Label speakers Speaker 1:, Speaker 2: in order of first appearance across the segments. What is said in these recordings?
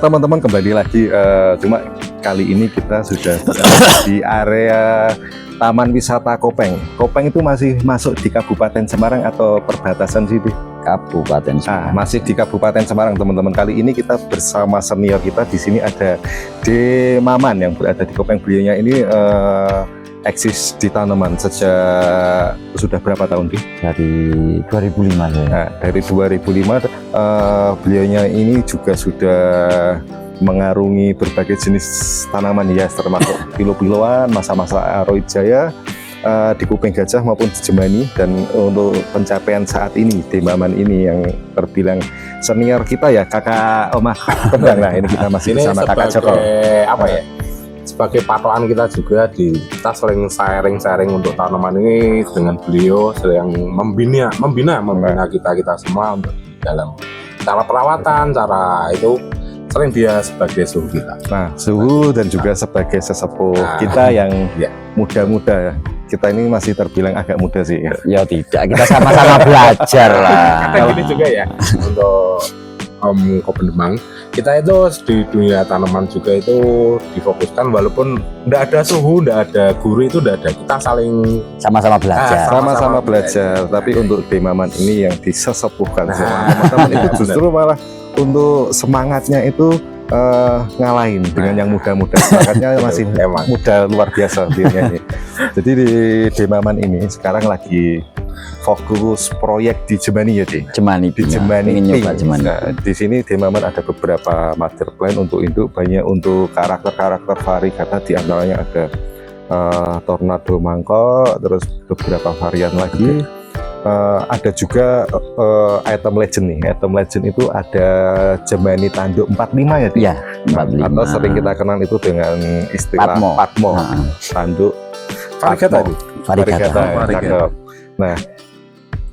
Speaker 1: teman-teman kembali lagi, cuma kali ini kita sudah di area Taman Wisata Kopeng. Kopeng itu masih masuk di Kabupaten Semarang atau perbatasan sini?
Speaker 2: Kabupaten Semarang.
Speaker 1: Masih di Kabupaten Semarang, teman-teman. Kali ini kita bersama senior kita di sini ada D. Maman yang berada di Kopeng. Beliaunya ini eksis di tanaman sejak sudah berapa tahun, Di?
Speaker 2: Dari 2005 ya.
Speaker 1: Nah, dari 2005 beliaunya ini juga sudah mengarungi berbagai jenis tanaman hias termasuk pilo-piloan, masa-masa Aroid Jaya di Kuping Gajah maupun di Jemani. Dan untuk pencapaian saat ini D. Maman ini yang terbilang senior kita ya, kakak Omah Kembang. Nah, ini kita masih bersama kakak Joko.
Speaker 3: Apa ya? Sebagai patokan kita juga kita sering sharing untuk tanaman ini dengan beliau, sering membina kita semua untuk dalam cara perawatan, cara itu sering dia sebagai suhu kita.
Speaker 1: Nah, suhu dan juga sebagai sesepuh kita yang muda-muda. Kita ini masih terbilang agak muda sih.
Speaker 2: Ya tidak, kita sama-sama belajar lah.
Speaker 3: Kata gini juga ya untuk Kopeng Demang, kita itu di dunia tanaman juga itu difokuskan, walaupun tidak ada suhu, tidak ada guru, itu tidak ada, kita saling
Speaker 2: sama-sama belajar.
Speaker 1: Sama-sama belajar. Tapi untuk D. Maman ini yang disesepuhkan sama teman-teman itu justru malah untuk semangatnya itu ngalahin dengan yang muda-muda. Semangatnya masih muda luar biasa dia ini. Jadi di D. Maman ini sekarang lagi fokus proyek di Jemani ya, Di?
Speaker 2: Jemani.
Speaker 1: Di Jemani.
Speaker 2: Jemani.
Speaker 1: Nah, di sini D. Maman ada beberapa master plan untuk induk, banyak untuk karakter-karakter varigata, di antaranya ada tornado mangkok, terus beberapa varian lagi. Ada juga item legend nih. Item legend itu ada Jemani tanduk 45 ya, Di?
Speaker 2: Iya, 45.
Speaker 1: Atau sering kita kenal itu dengan istilah Patmo. Tanduk varigata. Nah,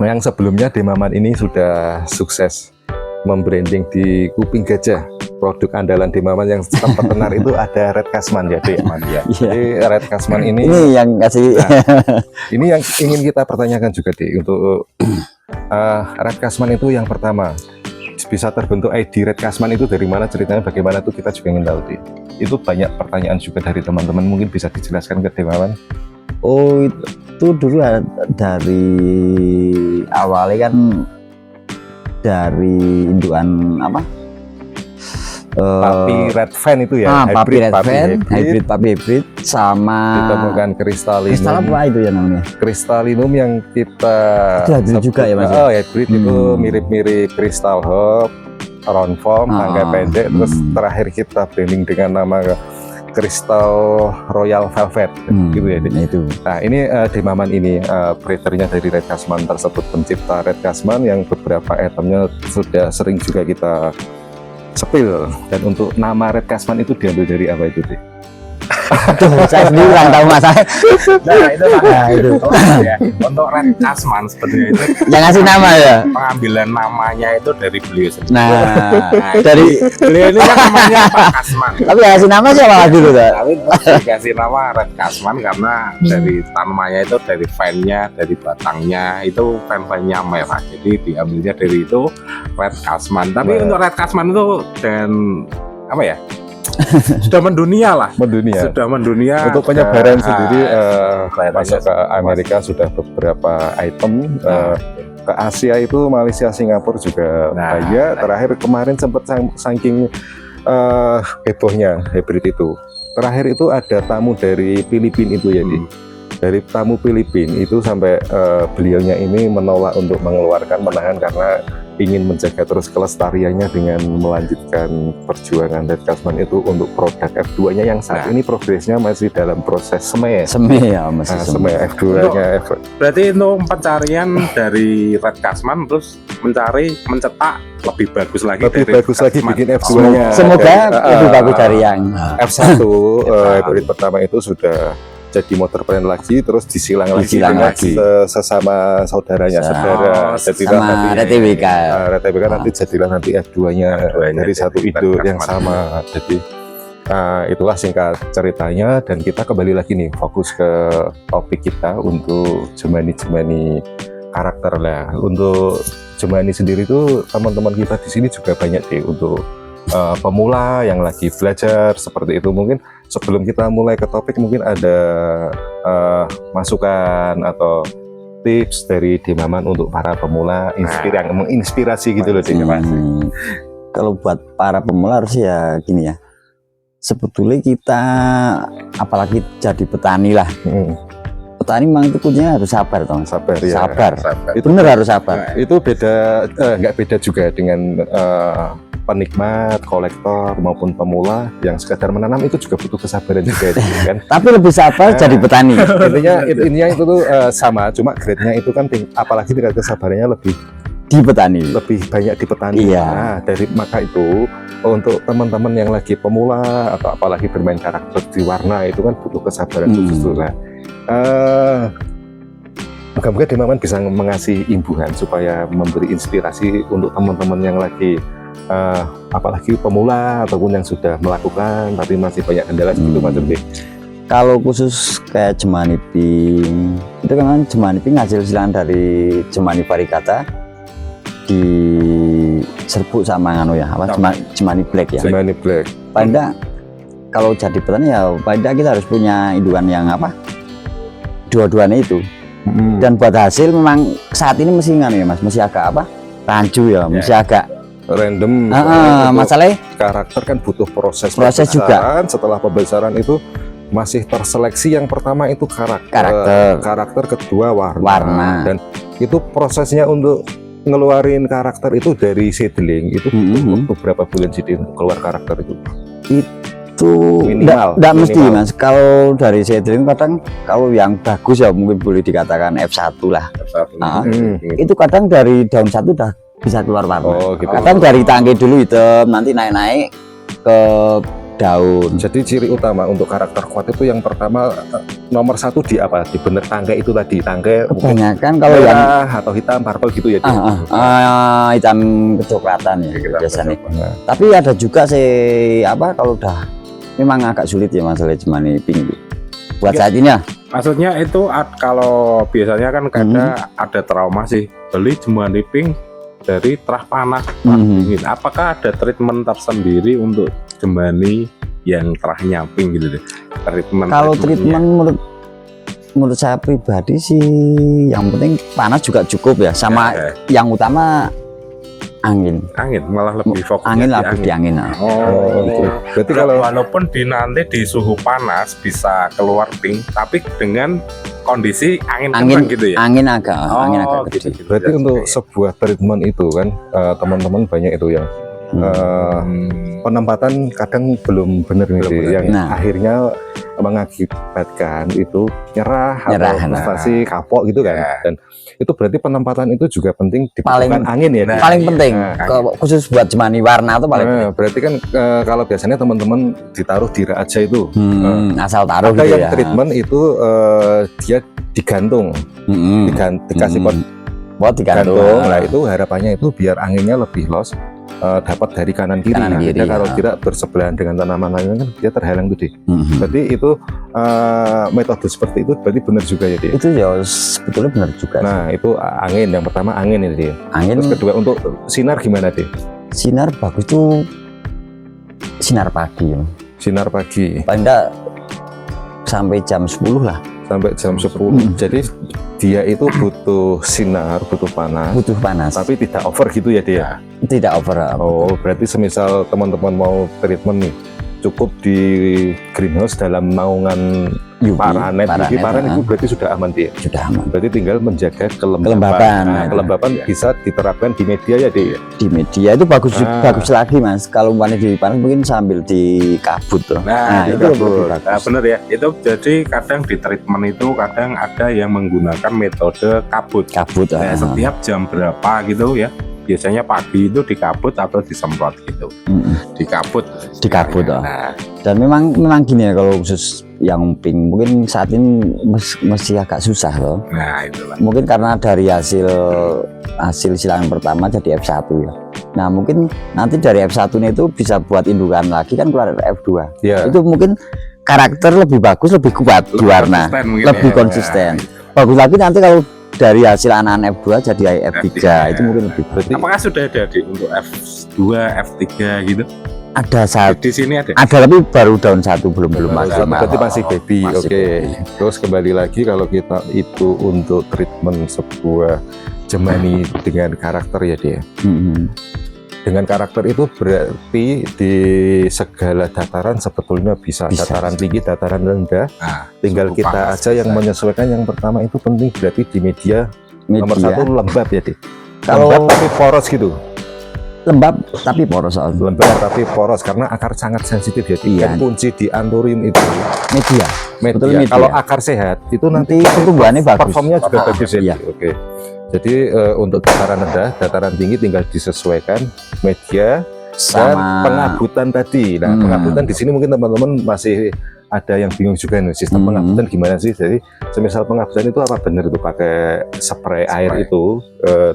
Speaker 1: yang sebelumnya D. Maman ini sudah sukses membranding di Kuping Gajah. Produk andalan D. Maman yang sempat tenar itu ada Red Kasman ya, D. Jadi Red Kasman ini
Speaker 2: yang kasih.
Speaker 1: Ini yang ingin kita pertanyakan juga, D. Untuk Red Kasman itu yang pertama, bisa terbentuk ID Red Kasman itu dari mana, ceritanya bagaimana tuh kita juga ingin tahu, D. Itu banyak pertanyaan juga dari teman-teman, mungkin bisa dijelaskan ke D. Maman.
Speaker 2: Oh, itu dulu dari awalnya kan dari indukan apa?
Speaker 1: Papi Red Fan itu ya,
Speaker 2: hybrid papi hybrid sama
Speaker 1: ditemukan kristalinum.
Speaker 2: Kristal apa itu ya namanya?
Speaker 1: Kristalinum yang kita
Speaker 2: hybrid juga ya, Mas.
Speaker 1: Oh, hybrid itu mirip-mirip kristal hop, round form, tangga pendek. Terus terakhir kita branding dengan nama Kristal Royal Velvet gitu ya,
Speaker 2: itu.
Speaker 1: Nah, ini D. Maman ini breedernya dari Red Kasman tersebut, pencipta Red Kasman yang beberapa itemnya sudah sering juga kita spill. Dan untuk nama Red Kasman itu diambil dari apa itu, D?
Speaker 2: Saya sendiri kurang tahu Mas.
Speaker 3: Nah, itu ya. Untuk Red Kasman sebenarnya itu
Speaker 2: yang ngasih nama ya.
Speaker 3: Pengambilan namanya itu dari beliau sendiri.
Speaker 2: Nah, dari
Speaker 3: beliau ini kan namanya Pak Kasman.
Speaker 2: Tapi yang ngasih nama siapa dulu, Kak?
Speaker 3: Tapi dikasih nama Red Kasman karena dari tanamannya itu, dari fan-nya, dari batangnya itu fan-fannya merah. Jadi diambilnya dari itu Red Kasman. Tapi untuk Red Kasman itu dan apa ya? Sudah mendunia. Sudah mendunia.
Speaker 1: Untuk penyebaran sendiri masuk ke Amerika sudah beberapa item, ke Asia itu Malaysia, Singapura juga banyak. Terakhir kemarin sempat saking hebohnya hybrid itu. Terakhir itu ada tamu dari Filipina itu ya, Di. Dari tamu Filipina itu sampai beliaunya ini menolak untuk mengeluarkan, menahan karena ingin menjaga terus kelestariannya dengan melanjutkan perjuangan Red Kasman itu untuk produk F2-nya yang saat ini progresnya masih dalam proses semai ya, masih semai F2-nya.
Speaker 3: Berarti untuk pencarian dari Red Kasman terus mencetak lebih bagus lagi,
Speaker 1: bikin F2-nya.
Speaker 2: Semoga lebih bagus dari yang
Speaker 1: F1 hybrid pertama itu sudah jadi motor brand lagi, terus disilang lagi sesama saudaranya, jadilah nanti RTBK nanti jadilah nanti F2-nya dari satu ide yang sama. Jadi itulah singkat ceritanya, dan kita kembali lagi nih fokus ke topik kita untuk Jemani karakter lah. Untuk Jemani sendiri itu teman-teman kita di sini juga banyak deh untuk pemula yang lagi belajar seperti itu. Mungkin sebelum kita mulai ke topik mungkin ada masukan atau tips dari Dimaman untuk para pemula yang menginspirasi gitu loh.
Speaker 2: Kalau buat para pemula harus ya gini ya, sebetulnya kita apalagi jadi petani lah, petani memang itu kuncinya harus sabar toh.
Speaker 1: Sabar ya.
Speaker 2: Sabar.
Speaker 1: Itu
Speaker 2: Bener harus sabar.
Speaker 1: Itu beda, nggak beda juga dengan penikmat, kolektor maupun pemula yang sekadar menanam, itu juga butuh kesabaran juga kan.
Speaker 2: Tapi lebih sabar jadi petani.
Speaker 1: Intinya itu tuh sama, cuma grade-nya itu kan apalagi tingkat kesabarannya lebih
Speaker 2: di petani.
Speaker 1: Lebih banyak di petani.
Speaker 2: Iya.
Speaker 1: Nah, dari maka itu untuk teman-teman yang lagi pemula atau apalagi bermain karakter di warna itu kan butuh kesabaran khusus lah. Moga-moga Dimaman bisa mengasih imbuhan supaya memberi inspirasi untuk teman-teman yang lagi apalagi pemula ataupun yang sudah melakukan tapi masih banyak kendala segitu macam deh.
Speaker 2: Kalau khusus kayak Jemani Pink itu kan Jemani Pink hasil silangan dari Jemani Varigata diserbu sama nganu ya apa Jemani Black ya.
Speaker 1: Jemani Black.
Speaker 2: Pada kalau jadi petani ya pada kita harus punya indukan yang apa dua-duanya itu. Dan buat hasil memang saat ini mesti nganu ya Mas, masih agak apa rancu ya, masih agak
Speaker 1: random.
Speaker 2: Masalahnya
Speaker 1: karakter kan butuh proses
Speaker 2: juga.
Speaker 1: Setelah pembesaran itu masih terseleksi, yang pertama itu karakter kedua warna. Dan itu prosesnya untuk ngeluarin karakter itu dari seedling itu butuh berapa bulan sih keluar karakter itu minimal.
Speaker 2: Nggak mesti Mas, kalau dari seedling kadang kalau yang bagus ya mungkin boleh dikatakan F1 lah. Itu kadang dari daun satu udah bisa keluar warna. Gitu. Kadang dari tangkai dulu hitam, nanti naik-naik ke daun.
Speaker 1: Jadi ciri utama untuk karakter kuat itu yang pertama nomor satu di apa? Di bener tangkai itu tadi. Tangkai
Speaker 2: kebanyakan kalau yang
Speaker 1: atau hitam, purple gitu ya.
Speaker 2: Hitam kecoklatan ya biasanya. Tapi ada juga apa kalau udah memang agak sulit ya masalah Jemani Pink buat saat ini ya.
Speaker 3: Maksudnya itu kalau biasanya kan kadang ada trauma sih beli Jemani Pink dari terah panas, dingin. Apakah ada treatment tersendiri untuk Jemani yang terahnya pink gitu deh?
Speaker 2: Kalau treatment menurut saya pribadi sih yang penting panas juga cukup ya, sama yang utama angin
Speaker 3: malah lebih fokus
Speaker 2: di angin.
Speaker 1: Gitu. Berarti kalau
Speaker 3: walaupun nanti di suhu panas bisa keluar pink, tapi dengan kondisi angin gitu ya.
Speaker 2: Angin agak
Speaker 1: gitu. Berarti untuk sebuah treatment itu kan teman-teman banyak itu yang penempatan kadang belum benar gitu, yang akhirnya mengakibatkan itu nyerah atau frustasi kapok gitu kan. Dan itu berarti penempatan itu juga penting dibutuhkan angin ya.
Speaker 2: Paling penting khusus buat Jemani warna itu paling penting.
Speaker 1: Berarti kan kalau biasanya teman-teman ditaruh di raja itu
Speaker 2: asal taruh
Speaker 1: ada
Speaker 2: gitu
Speaker 1: yang
Speaker 2: ya.
Speaker 1: treatment itu dia digantung, dikasih pot digantung. Nah itu harapannya itu biar anginnya lebih los, dapat dari kanan kiri. Kalau tidak bersebelahan dengan tanaman lain kan dia terhalang tuh. Berarti itu metode seperti itu berarti benar juga ya dia.
Speaker 2: Itu ya sebetulnya benar juga.
Speaker 1: Nah itu angin, yang pertama angin ini dia.
Speaker 2: Angin.
Speaker 1: Terus kedua untuk sinar gimana deh?
Speaker 2: Sinar bagus tuh sinar pagi.
Speaker 1: Sinar pagi.
Speaker 2: Paling enggak sampai jam 10 lah.
Speaker 1: Sampai jam 10. Jadi dia itu butuh sinar, butuh panas. Tapi tidak over gitu ya dia?
Speaker 2: Tidak over.
Speaker 1: Oh, berarti semisal teman-teman mau treatment nih, cukup di greenhouse dalam naungan paranet itu berarti sudah aman dia?
Speaker 2: Sudah aman.
Speaker 1: Berarti tinggal menjaga kelembapan. Nah, kelembapan bisa diterapkan di media ya dia?
Speaker 2: Di media itu bagus lagi Mas. Kalau umpamanya di panas mungkin sambil di kabut tuh.
Speaker 3: Nah itu lebih bagus. Nah, bener ya. Itu jadi kadang di treatment itu kadang ada yang menggunakan metode kabut. Nah, setiap jam berapa gitu ya. Biasanya pagi itu dikabut atau disemprot gitu. Dikabut.
Speaker 2: Nah. Dan memang gini ya, kalau khusus yang pink mungkin saat ini masih agak susah loh.
Speaker 3: Nah itulah.
Speaker 2: Mungkin karena dari hasil silangan pertama jadi F1 ya. Nah mungkin nanti dari F1 itu bisa buat indukan lagi kan keluar F2. Itu mungkin karakter lebih bagus, lebih kuat di warna, lebih konsisten. Bagus lagi nanti kalau dari hasil anak F2 jadi F3 itu mungkin lebih.
Speaker 3: Apakah sudah ada untuk F2, F3 gitu?
Speaker 2: Ada satu
Speaker 3: Di sini ada.
Speaker 2: tapi baru daun satu, belum
Speaker 1: Berarti
Speaker 2: maksimal.
Speaker 1: masih baby.
Speaker 2: Masih
Speaker 1: Oke.
Speaker 2: baby.
Speaker 1: Terus kembali lagi kalau kita itu untuk treatment sebuah Jemani dengan karakter ya dia. Dengan karakter itu berarti di segala dataran sebetulnya bisa. Dataran tinggi, dataran rendah.
Speaker 3: Nah,
Speaker 1: Tinggal
Speaker 3: suhu
Speaker 1: kita
Speaker 3: panas
Speaker 1: aja yang
Speaker 3: bisa.
Speaker 1: menyesuaikan. Yang pertama itu penting berarti di media. Nomor
Speaker 2: Media.
Speaker 1: 1 lembab ya deh.
Speaker 2: Kalau
Speaker 1: Lembab tapi poros gitu.
Speaker 2: lembab tapi poros soalnya.
Speaker 1: Lembab tapi poros karena akar sangat sensitif ya.
Speaker 2: Iya.
Speaker 1: Dan kunci di anturin itu
Speaker 2: Media. Betul,
Speaker 1: media.
Speaker 2: media.
Speaker 1: Kalau akar sehat itu nanti
Speaker 2: Pertumbuhannya bagus.
Speaker 1: performnya juga bagus ya.
Speaker 2: Iya.
Speaker 1: Oke. Jadi untuk dataran rendah, dataran tinggi tinggal disesuaikan media dan
Speaker 2: Sama
Speaker 1: pengabutan tadi. Nah, pengabutan di sini mungkin teman-teman masih ada yang bingung juga nih sistem pengabutan gimana sih. Jadi semisal pengabutan itu apa benar itu pakai spray air itu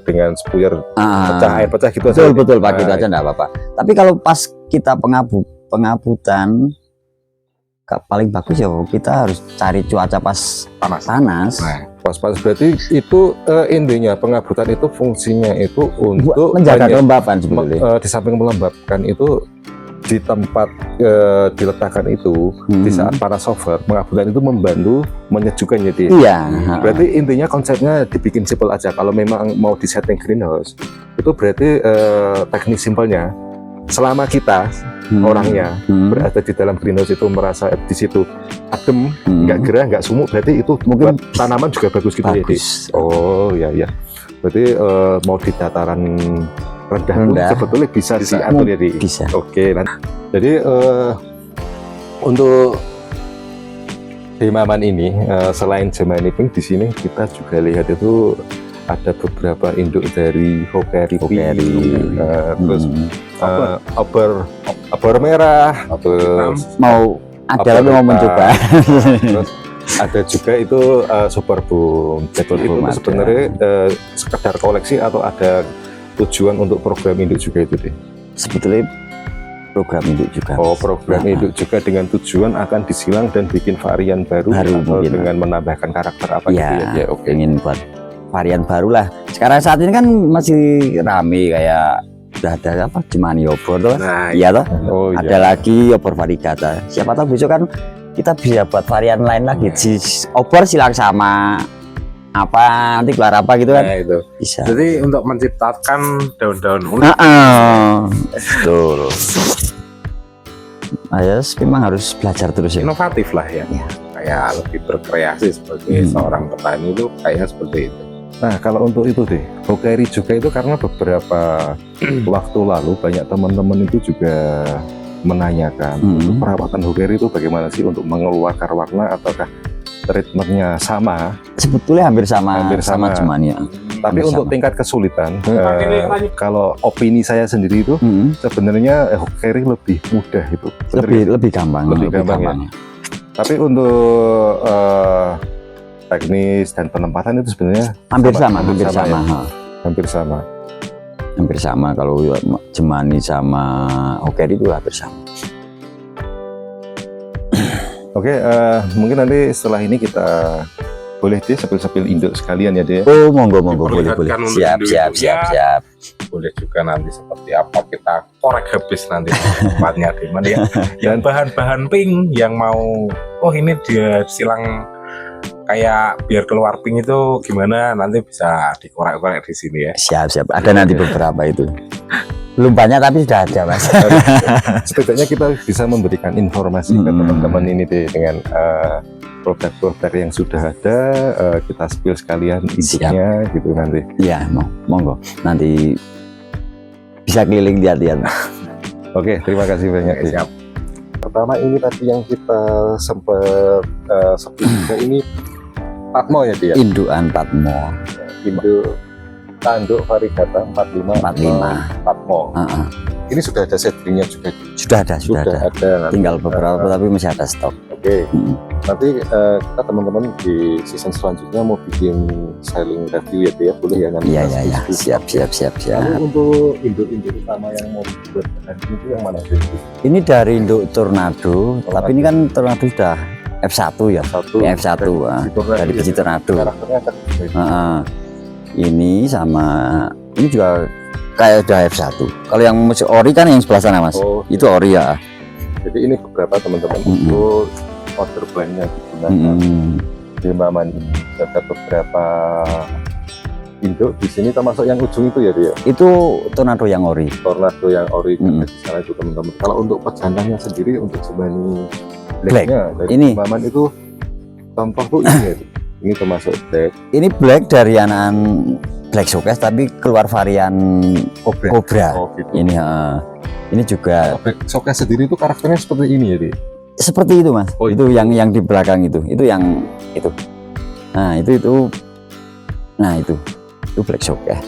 Speaker 1: dengan spuyer pecah air pecah gitu aja.
Speaker 2: betul pakai itu aja enggak apa-apa. Tapi kalau pas kita pengabutan paling bagus ya kita harus cari cuaca pas panas.
Speaker 3: Nah,
Speaker 1: Pas-pas berarti itu intinya pengabutan itu fungsinya itu untuk
Speaker 2: menjaga kelembapan sebetulnya.
Speaker 1: di samping melembabkan itu di tempat diletakkan itu di saat panas over, pengabutan itu membantu menyejukkan jadi.
Speaker 2: Iya.
Speaker 1: Berarti intinya konsepnya dibikin simple aja. Kalau memang mau di setting greenhouse itu berarti teknis simpelnya selama kita orangnya berada di dalam greenhouse itu merasa di situ adem, nggak gerah, nggak sumuk, berarti itu mungkin tanaman juga bagus gitu ya. Oh ya ya. Berarti mau di dataran rendah pun sebetulnya bisa diatur ya di.
Speaker 2: Bisa.
Speaker 1: Oke, jadi untuk Demaman ini selain Jemani Pink di sini kita juga lihat itu ada beberapa induk dari Hokeri, terus obor merah, terus
Speaker 2: mau ada lagi mau mencoba.
Speaker 1: Terus ada juga itu Super Boom. Jadi itu sebenarnya sekedar koleksi atau ada tujuan untuk program induk juga itu deh?
Speaker 2: Sebetulnya program induk juga.
Speaker 1: Oh, program induk juga dengan tujuan akan disilang dan bikin varian baru atau dengan menambahkan karakter apa gitu ya?
Speaker 2: Oke. Ingin buat varian baru lah. Sekarang saat ini kan masih rame kayak udah ada apa Jemani obor tuh.
Speaker 3: Nah,
Speaker 2: iya toh.
Speaker 1: Oh,
Speaker 2: ada lagi obor variegata. Siapa tahu besok kan kita bisa buat varian lain lagi. Obor silang sama apa nanti keluar apa gitu kan.
Speaker 3: Nah, itu
Speaker 2: Bisa.
Speaker 3: jadi untuk menciptakan daun-daun unik.
Speaker 2: Betul. Ayo, memang harus belajar terus ya.
Speaker 3: Inovatif lah ya. Kayak lebih berkreasi sebagai seorang petani itu kayak seperti itu.
Speaker 1: Nah, kalau untuk itu deh, Hokeri juga itu karena beberapa waktu lalu banyak teman-teman itu juga menanyakan untuk perawatan Hokeri itu bagaimana sih untuk mengeluarkan warna ataukah treatmentnya sama?
Speaker 2: Sebetulnya hampir sama Jemani ya.
Speaker 1: Tapi untuk tingkat kesulitan, kalau opini saya sendiri itu sebenarnya Hokeri lebih mudah itu.
Speaker 2: Lebih gampang.
Speaker 1: Lebih gampang ya. Tapi untuk teknis dan penempatan itu sebenarnya
Speaker 2: hampir sama. Hampir sama kalau Jemani sama Hokeri itu hampir sama.
Speaker 1: Oke, mungkin nanti setelah ini kita boleh deh sepil-sepil induk sekalian ya deh.
Speaker 2: Oh, monggo boleh. Siap.
Speaker 3: Boleh juga nanti seperti apa kita korek habis nanti tempatnya di mana ya. Dan bahan-bahan pink yang mau ini dia silang kayak biar keluar pink itu gimana nanti bisa dikorek-korek di sini ya.
Speaker 2: Siap. Ada nanti beberapa itu. Belum banyak tapi sudah ada, Mas.
Speaker 1: Setidaknya kita bisa memberikan informasi ke teman-teman ini deh dengan produk-produk yang sudah ada, kita spill sekalian induknya gitu nanti.
Speaker 2: Iya, monggo. Nanti bisa keliling lihat-lihat.
Speaker 1: Oke, terima kasih banyak.
Speaker 3: Siap.
Speaker 1: Pertama ini tadi yang kita sempat spill juga ini Patmo ya dia.
Speaker 2: Indukan Patmo.
Speaker 1: Induk tanduk variegata 45 Patmo. Ini sudah ada seedlingnya juga.
Speaker 2: Sudah ada. Tinggal beberapa tapi masih ada stok.
Speaker 1: Oke. Nanti kita teman-teman di season selanjutnya mau bikin selling review ya dia boleh ya nanti.
Speaker 2: Iya. Siap.
Speaker 1: Lalu untuk induk-induk utama yang mau dibuat itu yang mana sih?
Speaker 2: Ini dari induk Tornado, tapi ini kan Tornado sudah F1 ya. F1 dari biji Tornado. Ini sama ini juga kayak udah F1. Kalau yang musik ori kan yang sebelah sana, Mas.
Speaker 1: Oh,
Speaker 2: itu ori ya.
Speaker 1: jadi ini beberapa teman-teman itu order blanknya digunakan di Maman ini. Ada beberapa induk di sini termasuk yang ujung itu ya dia.
Speaker 2: Itu tornado yang ori.
Speaker 1: Tornado yang ori di sana itu teman-teman. Kalau untuk pejantannya sendiri untuk Jemani blacknya dari
Speaker 2: ini
Speaker 1: Maman itu contoh tuh ini ya. Ini termasuk black.
Speaker 2: Ini black dari anak Black Showcase tapi keluar varian Cobra.
Speaker 1: Oh, gitu.
Speaker 2: Ini juga
Speaker 1: Black Showcase sendiri itu karakternya seperti ini ya, Di?
Speaker 2: seperti itu, Mas.
Speaker 1: Oh,
Speaker 2: itu yang di belakang itu yang itu. Nah, itu. Nah, itu Black Showcase.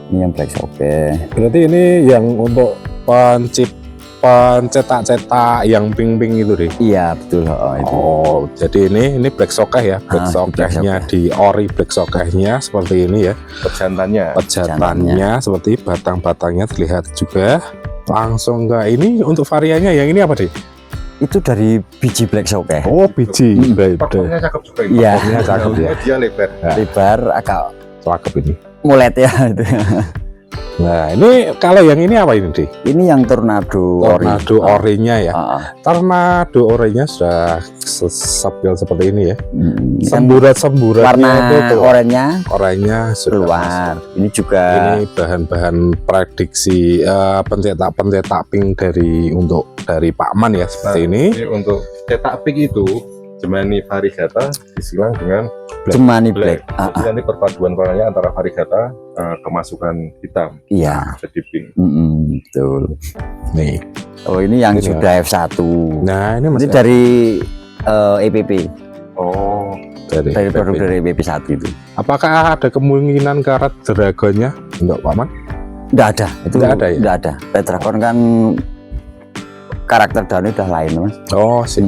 Speaker 2: Ini yang Black Showcase.
Speaker 3: Berarti ini yang untuk pencetak-cetak yang pink-pink itu deh.
Speaker 2: Iya, betul. Itu.
Speaker 3: Oh, jadi ini Black Showcase ya. Black Showcase-nya di ori Black Showcase-nya seperti ini ya. Pejantannya seperti batang-batangnya terlihat juga. Langsung ke ini untuk variannya yang ini apa deh?
Speaker 2: Itu dari biji Black Showcase.
Speaker 3: Oh, biji.
Speaker 1: Pakunya cakep juga ini.
Speaker 2: Iya.
Speaker 3: Pakunya cakep ya.
Speaker 1: Dia lebar.
Speaker 2: Lebar agak
Speaker 3: Cakep ini.
Speaker 2: mulet ya itu.
Speaker 3: Nah, ini kalau yang ini apa ini, Deh?
Speaker 2: Ini yang tornado
Speaker 3: orinya ya. Tornado orinya sudah stabil seperti ini ya. Semburat-semburatnya itu oranye sudah
Speaker 2: keluar. Ini juga
Speaker 3: ini bahan-bahan prediksi pencetak pink dari Pak Man ya seperti ini.
Speaker 1: Jadi untuk cetak pink itu Jemani Varigata disilang dengan
Speaker 2: Jemani Black.
Speaker 1: Jadi nanti perpaduan warnanya antara Varigata kemasukan hitam.
Speaker 2: Iya.
Speaker 1: Jadi pink.
Speaker 2: Betul.
Speaker 3: Nih.
Speaker 2: Oh, ini yang
Speaker 3: Ini
Speaker 2: sudah F1.
Speaker 3: Nah, ini
Speaker 2: Ini
Speaker 3: masih
Speaker 2: dari EPP.
Speaker 1: Oh,
Speaker 3: dari
Speaker 2: Produk dari EPP 1 itu.
Speaker 3: Apakah ada kemungkinan karat dragonnya untuk Pak Man?
Speaker 2: Enggak ada. Itu
Speaker 3: Nggak ada ya?
Speaker 2: Enggak ada. Red Dragon kan karakter daunnya udah lain, Mas.
Speaker 3: Oh, sih.